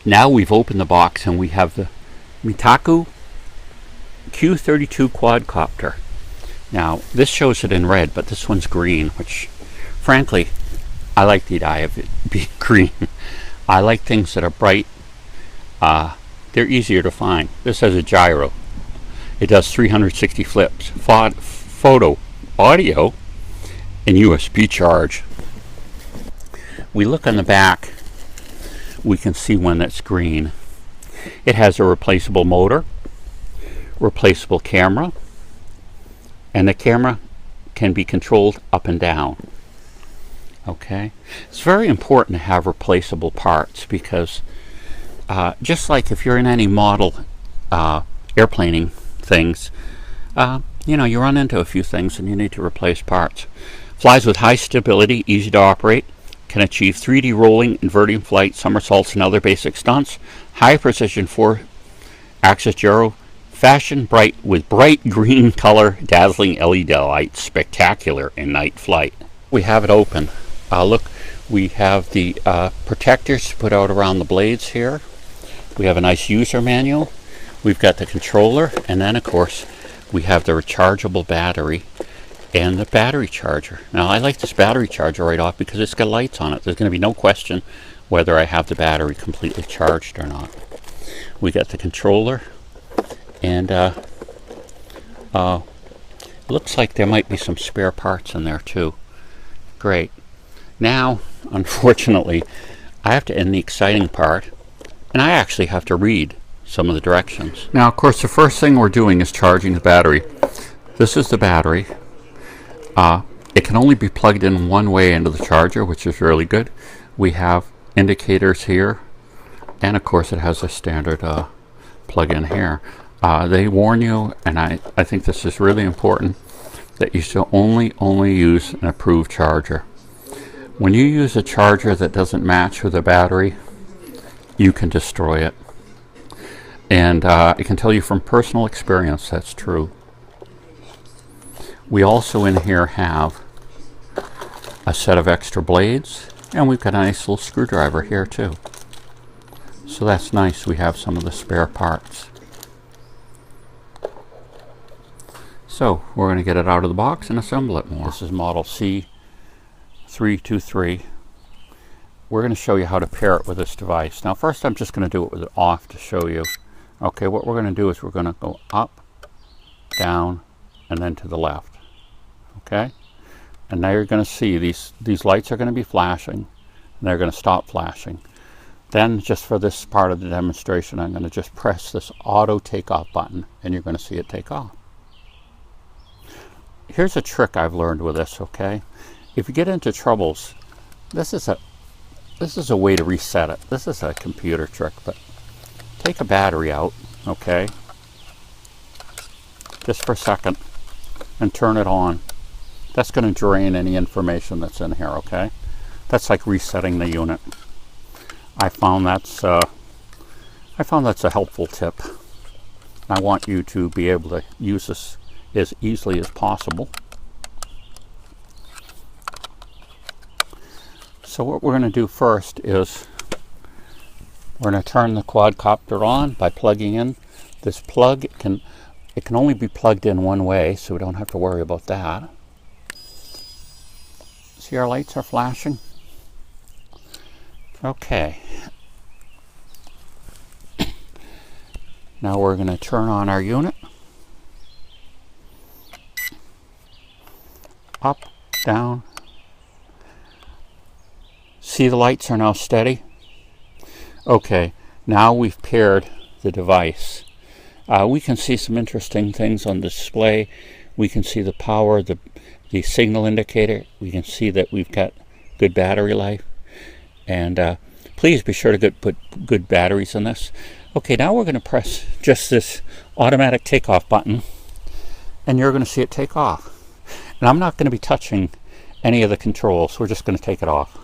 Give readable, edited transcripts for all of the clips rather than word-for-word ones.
Now we've opened the box and we have the Metakoo Q323 Quadcopter. Now this shows it in red, but this one's green, which frankly I like the idea of it being green. I like things that are bright. They're easier to find. This has a gyro. It does 360 flips, photo, audio, and USB charge. We look on the back, we can see one that's green. It has a replaceable motor, replaceable camera, and the camera can be controlled up and down. Okay, it's very important to have replaceable parts because just like if you're in any model airplaning things, you know, you run into a few things and you need to replace parts. Flies with high stability, easy to operate, can achieve 3D rolling, inverting flight, somersaults, and other basic stunts. High precision 4-axis gyro, fashion bright with bright green color, dazzling LED lights, spectacular in night flight. We have it open. Look, we have the protectors put out around the blades here. We have a nice user manual. We've got the controller, and then of course we have the rechargeable battery and the battery charger. Now I like this battery charger right off because it's got lights on it. There's going to be no question whether I have the battery completely charged or not. We got the controller, and looks like there might be some spare parts in there too. Great. Now, unfortunately, I have to end the exciting part, and I actually have to read some of the directions. Now, of course, the first thing we're doing is charging the battery. This is the battery. It can only be plugged in one way into the charger, which is really good. We have indicators here, and of course it has a standard plug-in here. They warn you, and I think this is really important, that you should only use an approved charger. When you use a charger that doesn't match with a battery, you can destroy it. And I can tell you from personal experience that's true. We also in here have a set of extra blades, and we've got a nice little screwdriver here too. So that's nice, we have some of the spare parts. So we're going to get it out of the box and assemble it more. This is model Q323. We're going to show you how to pair it with this device. Now first I'm just going to do it with it off to show you. Okay, what we're going to do is we're going to go up, down, and then to the left. Okay? And now you're going to see these lights are going to be flashing, and they're going to stop flashing. Then just for this part of the demonstration, I'm going to just press this auto takeoff button, and you're going to see it take off. Here's a trick I've learned with this, okay? If you get into troubles, this is a way to reset it. This is a computer trick, but take a battery out, okay? Just for a second, and turn it on. That's going to drain any information that's in here, okay? That's like resetting the unit. I found that's a helpful tip. I want you to be able to use this as easily as possible. So what we're going to do first is we're going to turn the quadcopter on by plugging in this plug. It can only be plugged in one way, so we don't have to worry about that. See, our lights are flashing. Okay. Now we're going to turn on our unit. Up, down. See, the lights are now steady. Okay, now we've paired the device. We can see some interesting things on display. We can see the power, the signal indicator. We can see that we've got good battery life. And please be sure to put good batteries in this. Okay, now we're going to press just this automatic takeoff button, and you're going to see it take off. And I'm not going to be touching any of the controls. We're just going to take it off.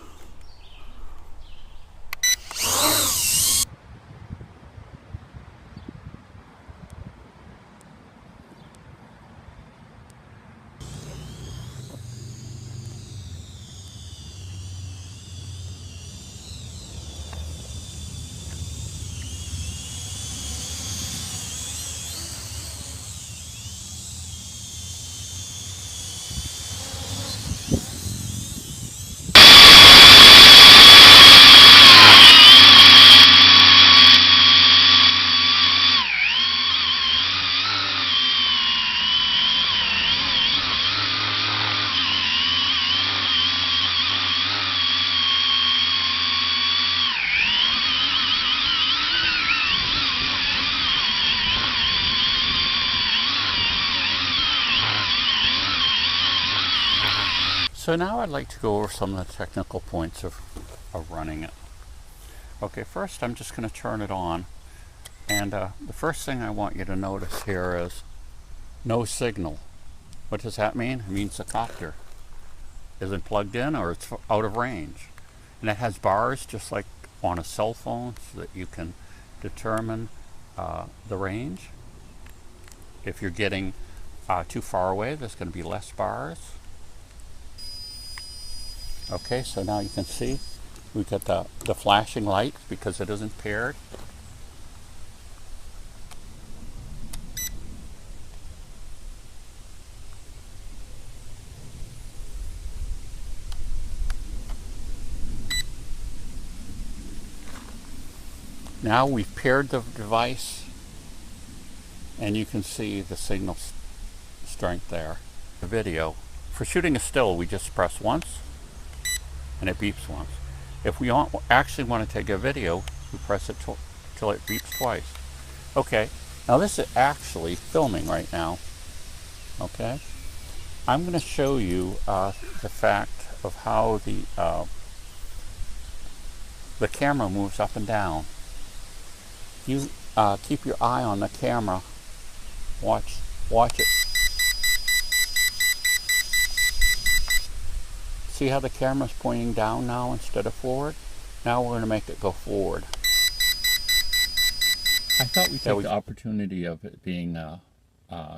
So now I'd like to go over some of the technical points of running it. Okay, first I'm just going to turn it on, and the first thing I want you to notice here is no signal. What does that mean? It means the copter isn't plugged in or it's out of range. And it has bars just like on a cell phone so that you can determine the range. If you're getting too far away, there's going to be less bars. Okay, so now you can see we've got the flashing light because it isn't paired. Now we've paired the device, and you can see the signal strength there. The video, for shooting a still, we just press once and it beeps once. If we actually want to take a video, we press it till it beeps twice. Okay, now this is actually filming right now. Okay, I'm going to show you the fact of how the camera moves up and down. You keep your eye on the camera. Watch it. See how the camera's pointing down now instead of forward? Now we're going to make it go forward. I thought we'd take the opportunity of it being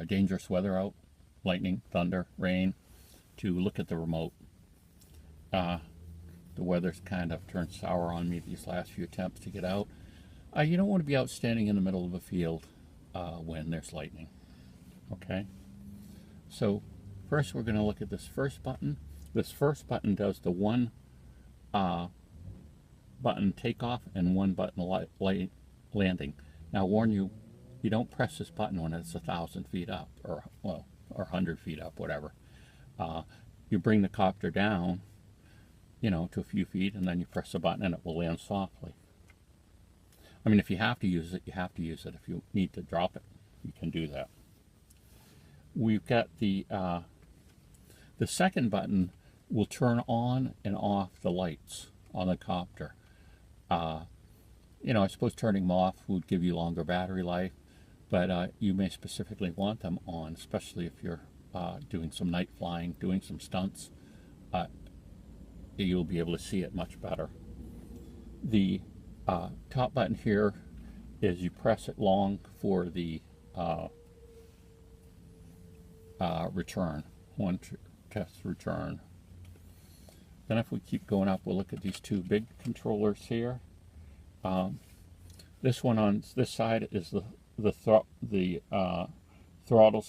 dangerous weather out, lightning, thunder, rain, to look at the remote. The weather's kind of turned sour on me these last few attempts to get out. You don't want to be out standing in the middle of a field when there's lightning. Okay? So first we're going to look at this first button. This first button does the one button takeoff and one button landing. Now warn you, you don't press this button when it's 1,000 feet up, or 100 feet up, whatever. You bring the copter down, to a few feet, and then you press the button and it will land softly. I mean, if you have to use it, you have to use it. If you need to drop it, you can do that. We've got the second button will turn on and off the lights on the copter. I suppose turning them off would give you longer battery life, but you may specifically want them on, especially if you're doing some night flying, doing some stunts. You'll be able to see it much better. The top button here is you press it long for the return. One test return. Then if we keep going up, we'll look at these two big controllers here. This one on this side is the throttle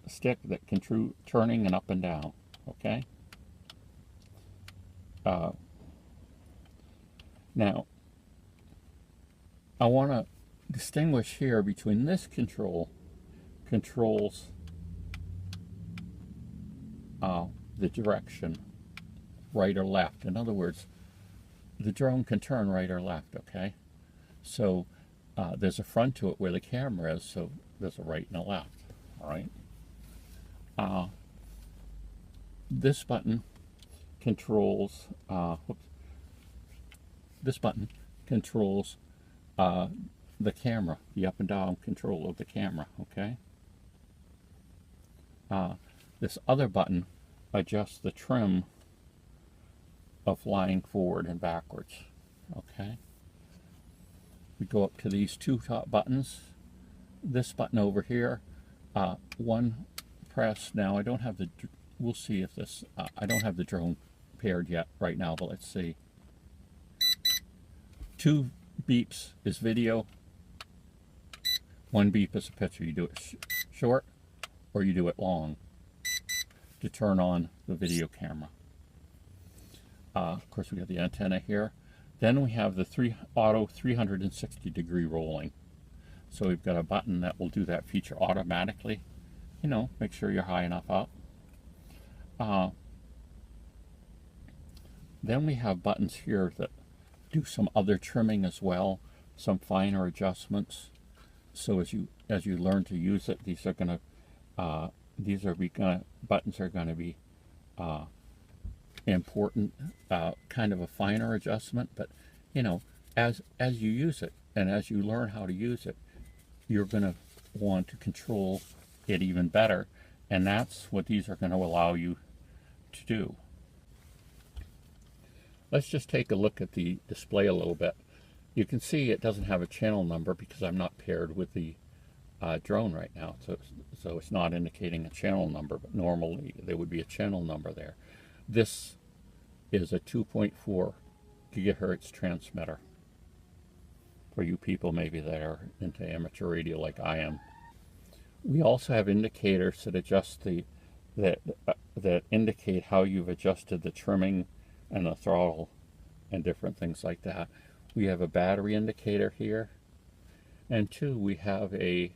stick that can turning and up and down. Okay. Now I want to distinguish here between this controls the direction, right or left. In other words, the drone can turn right or left, okay? So there's a front to it where the camera is, so there's a right and a left, all right? This button controls, this button controls the camera, the up and down control of the camera, okay? This other button adjusts the trim of flying forward and backwards, okay? We go up to these two top buttons. This button over here, one press. Now I don't have the, we'll see if this, I don't have the drone paired yet right now, but let's see. 2 beeps is video, 1 beep is a picture. You do it short or you do it long to turn on the video camera. Of course, we have the antenna here. Then we have the auto 360 degree rolling. So we've got a button that will do that feature automatically. Make sure you're high enough up. Then we have buttons here that do some other trimming as well, some finer adjustments. So as you learn to use it, these are buttons are going to be important, kind of a finer adjustment, but you know, as you use it and as you learn how to use it, you're going to want to control it even better, and that's what these are going to allow you to do. Let's just take a look at the display a little bit. You can see it doesn't have a channel number because I'm not paired with the drone right now, so it's not indicating a channel number, but normally there would be a channel number there. This is a 2.4 gigahertz transmitter for you people maybe that are into amateur radio like I am. We also have indicators that adjust that indicate how you've adjusted the trimming and the throttle and different things like that. We have a battery indicator here, and two, we have a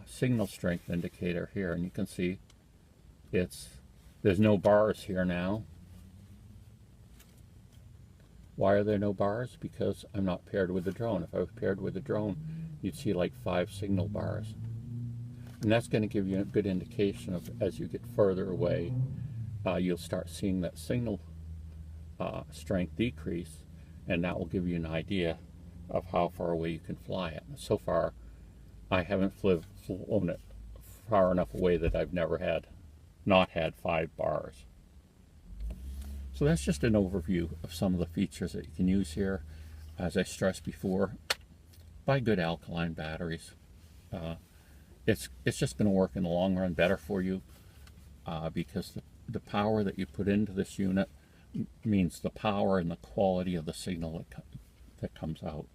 signal strength indicator here, and you can see there's no bars here now. Why are there no bars? Because I'm not paired with the drone. If I was paired with the drone, you'd see like 5 signal bars. And that's going to give you a good indication of, as you get further away, you'll start seeing that signal strength decrease, and that will give you an idea of how far away you can fly it. So far, I haven't flown it far enough away that I've not had 5 bars. So that's just an overview of some of the features that you can use here. As I stressed before, buy good alkaline batteries. It's just going to work in the long run better for you, because the power that you put into this unit means the power and the quality of the signal that comes out.